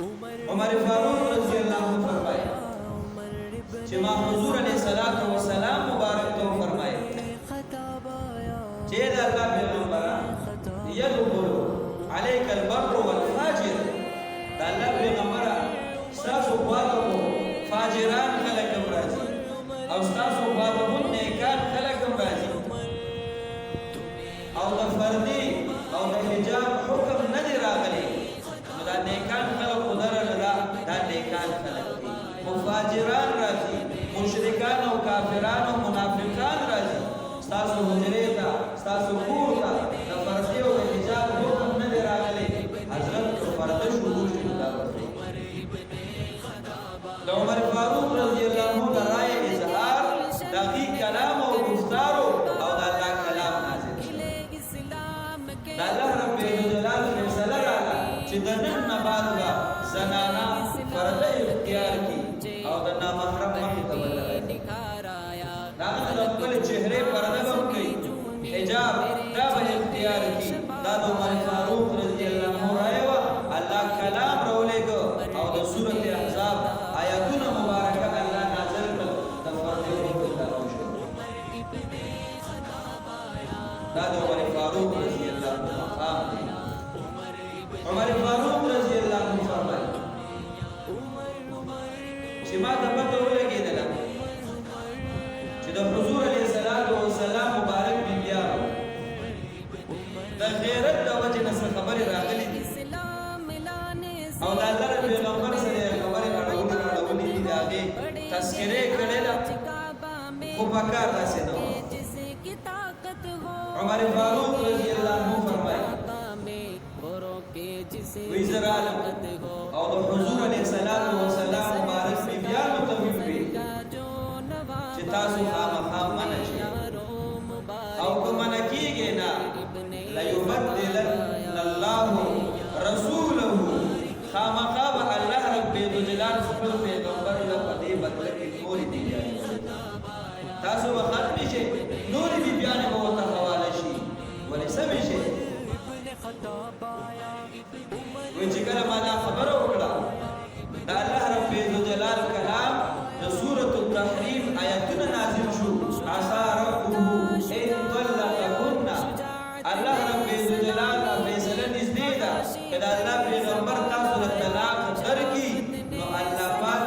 عمر فاروق رضی اللہ عنہ فرمائے چې ما حضور علیہ الصلوۃ والسلام مبارک تو فرمائے چې دا الله پیغمبر یدخل عليك البر والفاجر دا الله پیغمبر تاسو خواته فاجران خلک راځي او تاسو خواته نیکان خلک راځي او د فردي او د حجاب حکم نه دی راغلی دا نیکان خلک خدای رضا دا نیکان خلک دي مفاجران راځي مشرکان او کافران او منافقان راځي تاسو حجره ته تاسو کور ته د فردي او د حجاب حکم نه دی راغلی حضرت فرده شروع شو دا د عمر فاروق رضی الله عنه د رائے اظهار دغه کلام او گفتار او د الله کلام نازل د الله رب جلال فیصله راغله چې د نن نه بعد زنانا پرده اختیار کی او د نامحرم مخې ته ودرېږي دا د خپل چهره پرده به کوي حجاب دا به اختیار کی دا د عمر فاروق رضی الله عنه رائے الله کلام راولېږه او د سورۃ احزاب آیاتونه مبارکه الله نازل کړ د فرض حکم راوښه دا د عمر فاروق رضی الله عنه عمر فاروق رضی الله عنه فرمایي چې ما ته پته ولګېدل چې د حضور علیه السلام مبارک بیا د غیرت د وجه نه خبرې راغلي دي او د الله پیغمبر سره خبرې اړولې دي داغه تذکرې کړي دا خو پکار داسې نه عمر فاروق رضی الله عنه فرمایي وی زرال او د حضور علیه السلام مبارک بیا متوفي چې تاسو خامخا منشي او کوم نکیږي نه لا یبدلن الله رسوله خامخا الله رب جلال خپل پیغمبر له پدې بدل کې نور دی تاسو وخت نشي نور دی بیان به ته حواله شي ولې سمې شي وی چې کله ما دا خبره وکړه دا الله رب جلال کلام د سورۃ التحریم آیاتونه نازل شو عسى ربه ان طلقكن الله رب جلال فیصله نږدې ده کله الله پیغمبر تاسو له طلاق درکې نو الله پاک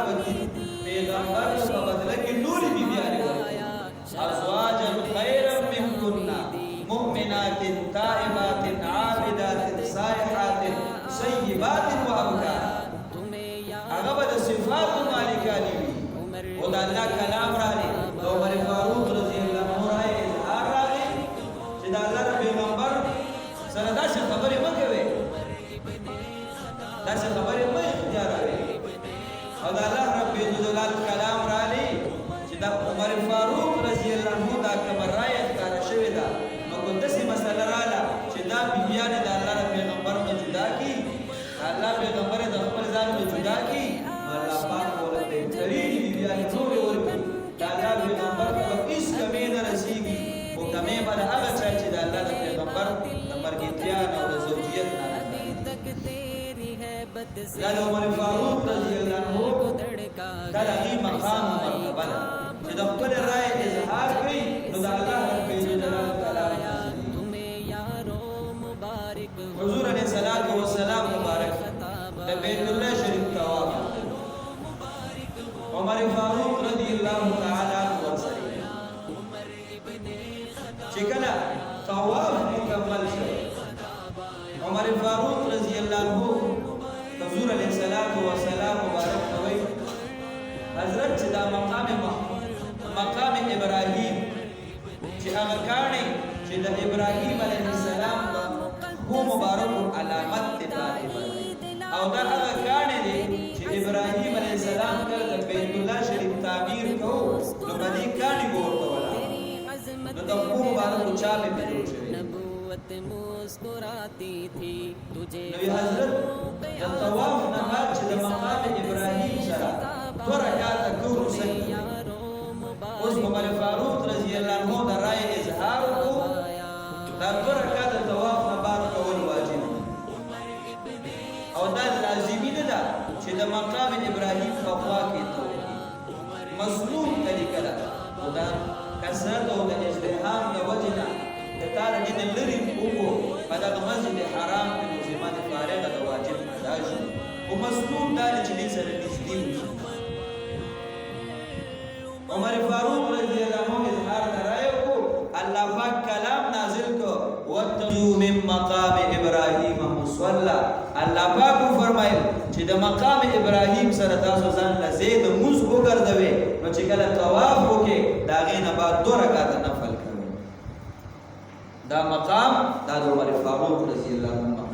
پیغمبر په بدله کې نور بیان کوي ازواجا خيرا منكن مؤمنات تائبات عابدات سائحات سيبات وابكار هغه د صفات مالکانی وي او د الله کلام راغلی او عمر فاروق رضی الله عنه راغی چې د الله پیغمبر سره دا خبرې وکړي دا خبرې مې اختیار کړې او د الله رب جلال کلام راغلی چې د عمر فاروق رضی الله عنه دا خبر راي ښکار شوی دا نو کوم څه مسله رااله چې دا بیان د الله پیغمبر نه جدا کی الله پیغمبر د خپل ځان نه جدا کی الله پاک ورته تری بیان ټول ورته دا الله پیغمبر په هیڅ کمی نه رسیږي او کمی بل هغه چې د الله پیغمبر د مرګتیا او د زوجیت نه دا عمر فاروق رضی الله عنه دا لغي مقام مرتبه ده چې د خپل رائے اظهار کوي نو د الله رب جلال تعالی حضور علیہ الصلوۃ والسلام مبارک د بیت الله شریف طواف عمر فاروق رضی الله تعالی عنہ چې کله طواف مکمل شو عمر فاروق رضی الله عنه حضور علیہ الصلوۃ والسلام مبارک کوي حضرت چې دا مقام ابراهیم چې هغه کاڼي چې د ابراهیم علیه السلام هو مبارک علامت دی او دا هغه کاڼي دي چې ابراهیم علیه السلام کله د بیت الله شریف تعمیر کوو نو په دې کاڼي ورته ولا نو د هو مبارک چاله په جوړ شوی مسکراتی تھی تجھے نبی حضرت د طواف نه بعد چې د مقام ابراهیم سره دو رکعات کور سکی اوس عمر فاروق رضی الله عنه د رائے اظهار کو دا دو رکعات طواف نه بعد کول واجب او دا لازمی نه ده د مقام ابراهیم په خوا کې مسنون طریقه ده او دا کثرت او د ازدحام د وجې نه د تا نه ډېر لرې وکړو په دغه مسجد حرام کې نو زما د فارغه د واجب ادا شو خو مسنون دا دی چې دې سره نږدې وشي عمر فاروق رضی الله عنه اظهار د رایې وکړو الله پاک کلام نازل کو واتخذوا من مقام ابراهیم مصلی الله پاک فرمایل چې د مقام ابراهیم سره تاسو ځان له زید موږ وګرځوي نو چې کله طواف وکړي دا غي نه بعد 2 رکعات نفل کوي دا مقام دا د عمر فاروق رضی الله عنه